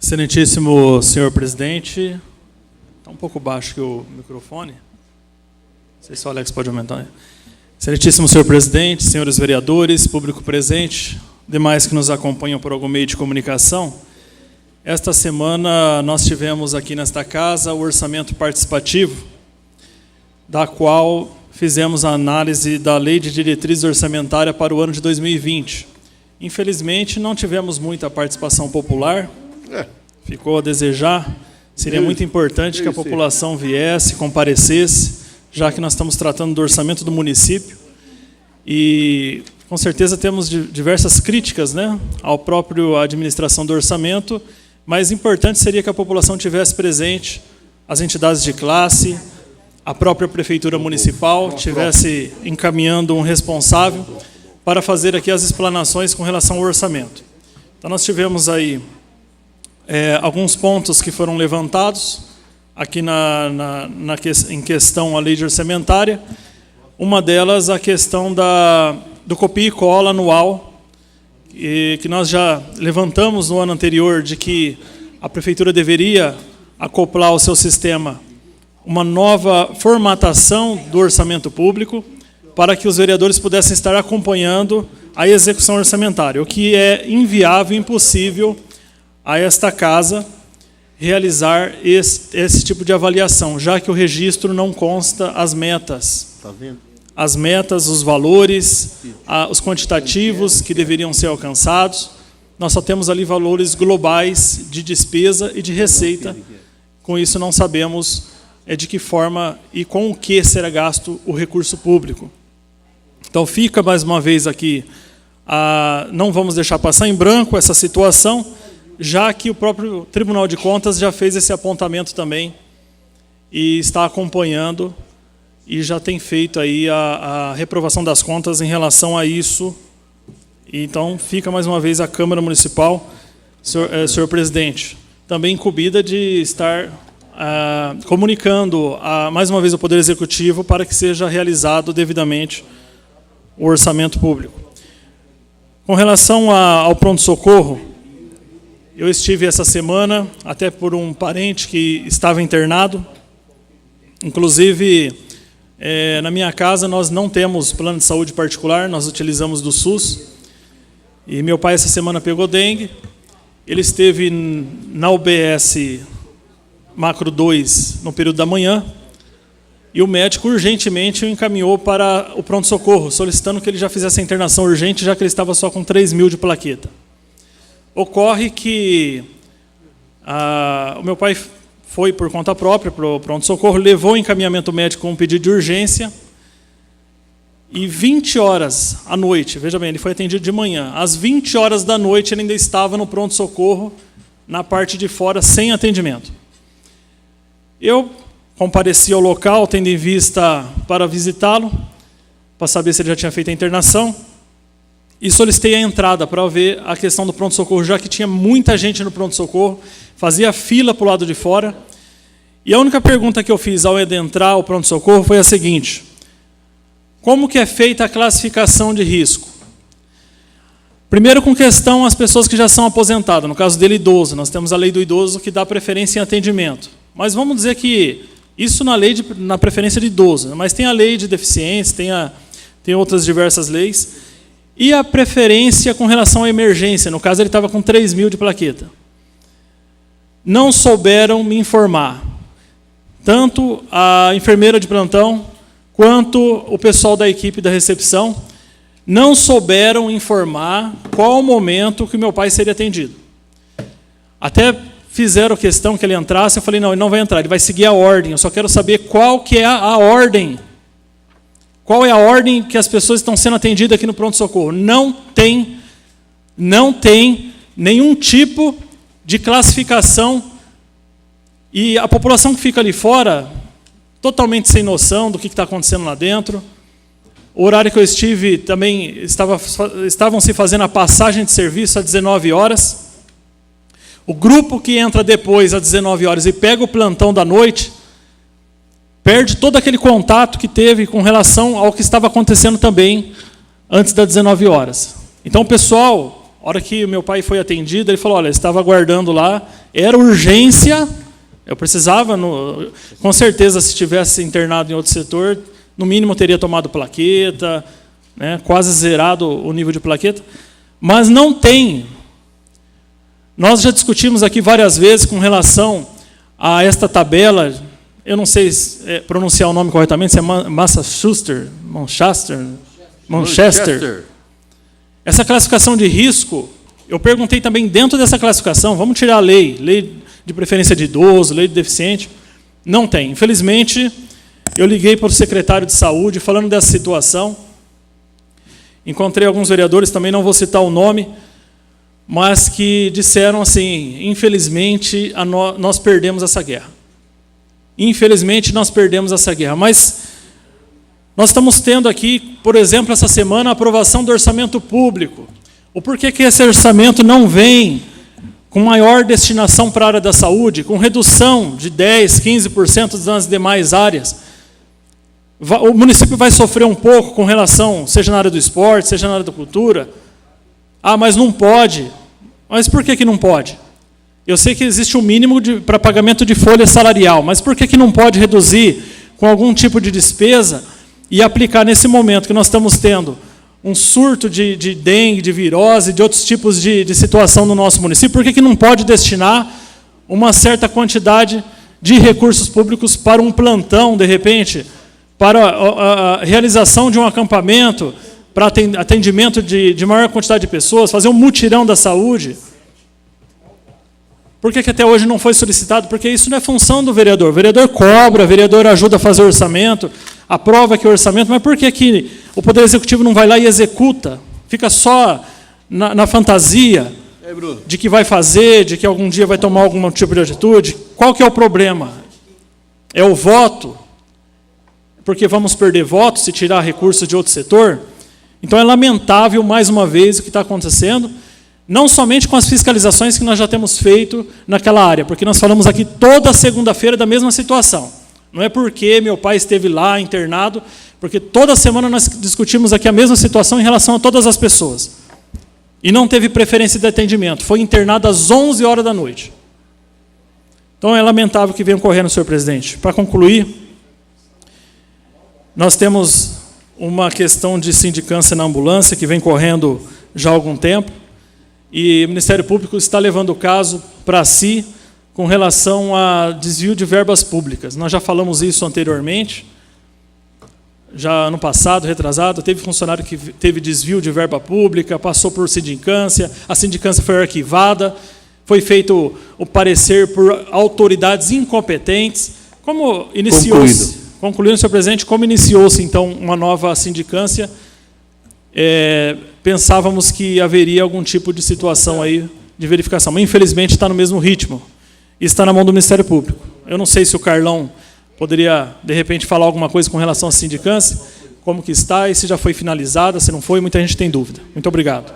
Excelentíssimo senhor presidente, está um pouco baixo aqui o microfone, não sei se o Alex pode aumentar. Excelentíssimo senhor presidente, senhores vereadores, público presente, demais que nos acompanham por algum meio de comunicação, esta semana nós tivemos aqui nesta casa o orçamento participativo, da qual fizemos a análise da Lei de Diretriz Orçamentária para o ano de 2020. Infelizmente, não tivemos muita participação popular, ficou a desejar. Seria muito importante que a população viesse, comparecesse, já que nós estamos tratando do orçamento do município. E, com certeza, temos diversas críticas, né, ao próprio administração do orçamento, mas importante seria que a população tivesse presente, as entidades de classe, a própria Prefeitura Municipal, tivesse encaminhando um responsável para fazer aqui as explanações com relação ao orçamento. Então, nós tivemos aí alguns pontos que foram levantados aqui em questão à lei de orçamentária. Uma delas, a questão do copia e cola anual, que nós já levantamos no ano anterior, de que a Prefeitura deveria acoplar ao seu sistema uma nova formatação do orçamento público, para que os vereadores pudessem estar acompanhando a execução orçamentária, o que é inviável e impossível a esta casa realizar esse tipo de avaliação, já que o registro não consta as metas. Tá vendo? As metas, os valores, os quantitativos que deveriam ser alcançados. Nós só temos ali valores globais de despesa e de receita. Com isso, não sabemos de que forma e com o que será gasto o recurso público. Então, fica mais uma vez aqui, não vamos deixar passar em branco essa situação, já que o próprio Tribunal de Contas já fez esse apontamento também e está acompanhando e já tem feito aí a reprovação das contas em relação a isso. Então, fica mais uma vez a Câmara Municipal, senhor presidente, também incumbida de estar comunicando mais uma vez o Poder Executivo para que seja realizado devidamente o orçamento público. Com relação ao pronto-socorro, eu estive essa semana, até por um parente que estava internado. Inclusive, na minha casa, nós não temos plano de saúde particular, nós utilizamos do SUS. E meu pai, essa semana, pegou dengue. Ele esteve na UBS Macro 2 no período da manhã. E o médico urgentemente o encaminhou para o pronto-socorro, solicitando que ele já fizesse a internação urgente, já que ele estava só com 3.000 de plaqueta. Ocorre que o meu pai foi por conta própria para o pronto-socorro, levou o encaminhamento médico com um pedido de urgência, e 20 horas à noite, veja bem, ele foi atendido de manhã, às 20 horas da noite ele ainda estava no pronto-socorro, na parte de fora, sem atendimento. Eu compareci ao local, tendo em vista para visitá-lo, para saber se ele já tinha feito a internação, e solicitei a entrada para ver a questão do pronto-socorro, já que tinha muita gente no pronto-socorro, fazia fila para o lado de fora. E a única pergunta que eu fiz ao adentrar ao pronto-socorro foi a seguinte: como que é feita a classificação de risco? Primeiro, com questão às pessoas que já são aposentadas, no caso dele, idoso. Nós temos a lei do idoso que dá preferência em atendimento. Mas vamos dizer que isso na preferência de idoso, mas tem a lei de deficiência, tem outras diversas leis. E a preferência com relação à emergência, no caso ele estava com 3.000 de plaqueta. Não souberam me informar, tanto a enfermeira de plantão, quanto o pessoal da equipe da recepção, não souberam informar qual o momento que o meu pai seria atendido. Até fizeram questão que ele entrasse, eu falei, não, ele não vai entrar, ele vai seguir a ordem, eu só quero saber qual que é a ordem. Qual é a ordem que as pessoas estão sendo atendidas aqui no pronto-socorro? Não tem nenhum tipo de classificação. E a população que fica ali fora, totalmente sem noção do que está acontecendo lá dentro. O horário que eu estive, também estavam se fazendo a passagem de serviço às 19 horas. O grupo que entra depois às 19 horas e pega o plantão da noite, perde todo aquele contato que teve com relação ao que estava acontecendo também antes das 19 horas. Então, o pessoal, a hora que o meu pai foi atendido, ele falou, olha, estava aguardando lá, Era urgência, eu precisava, com certeza, se tivesse internado em outro setor, no mínimo teria tomado plaqueta, né, quase zerado o nível de plaqueta, mas não tem. Nós já discutimos aqui várias vezes com relação a esta tabela, eu não sei pronunciar o nome corretamente, se é Manchester. Essa classificação de risco, eu perguntei também dentro dessa classificação, vamos tirar a lei de preferência de idoso, lei de deficiente, não tem. Infelizmente, eu liguei para o secretário de saúde falando dessa situação, encontrei alguns vereadores, também não vou citar o nome, mas que disseram assim, infelizmente, nós perdemos essa guerra. Infelizmente, nós perdemos essa guerra. Mas nós estamos tendo aqui, por exemplo, essa semana, a aprovação do orçamento público. O porquê que esse orçamento não vem com maior destinação para a área da saúde, com redução de 10%, 15% das demais áreas? O município vai sofrer um pouco com relação, seja na área do esporte, seja na área da cultura. Ah, mas não pode. Mas por que não pode? Eu sei que existe um mínimo para pagamento de folha salarial, mas por que não pode reduzir com algum tipo de despesa e aplicar nesse momento que nós estamos tendo um surto de dengue, de virose, de outros tipos de situação no nosso município? Por que não pode destinar uma certa quantidade de recursos públicos para um plantão, de repente, para a realização de um acampamento, para atendimento de maior quantidade de pessoas, fazer um mutirão da saúde? Por que até hoje não foi solicitado? Porque isso não é função do vereador. O vereador cobra, o vereador ajuda a fazer o orçamento, aprova aqui o orçamento, mas por que o Poder Executivo não vai lá e executa? Fica só na fantasia de que vai fazer, de que algum dia vai tomar algum tipo de atitude. Qual que é o problema? É o voto? Porque vamos perder votos se tirar recursos de outro setor? Então, é lamentável, mais uma vez, o que está acontecendo, não somente com as fiscalizações que nós já temos feito naquela área, porque nós falamos aqui toda segunda-feira da mesma situação. Não é porque meu pai esteve lá internado, porque toda semana nós discutimos aqui a mesma situação em relação a todas as pessoas. E não teve preferência de atendimento. Foi internado às 11 horas da noite. Então, é lamentável que venha ocorrendo, senhor presidente. Para concluir, nós temos uma questão de sindicância na ambulância, que vem correndo já há algum tempo, e o Ministério Público está levando o caso para si com relação a desvio de verbas públicas. Nós já falamos isso anteriormente, já ano passado, retrasado, teve funcionário que teve desvio de verba pública, passou por sindicância, a sindicância foi arquivada, foi feito o parecer por autoridades incompetentes. Como iniciou-se? Concluindo, senhor presidente, como iniciou-se, então, uma nova sindicância, pensávamos que haveria algum tipo de situação aí de verificação, mas infelizmente está no mesmo ritmo e está na mão do Ministério Público. Eu não sei se o Carlão poderia, de repente, falar alguma coisa com relação à sindicância, como que está e se já foi finalizada, se não foi, muita gente tem dúvida. Muito obrigado.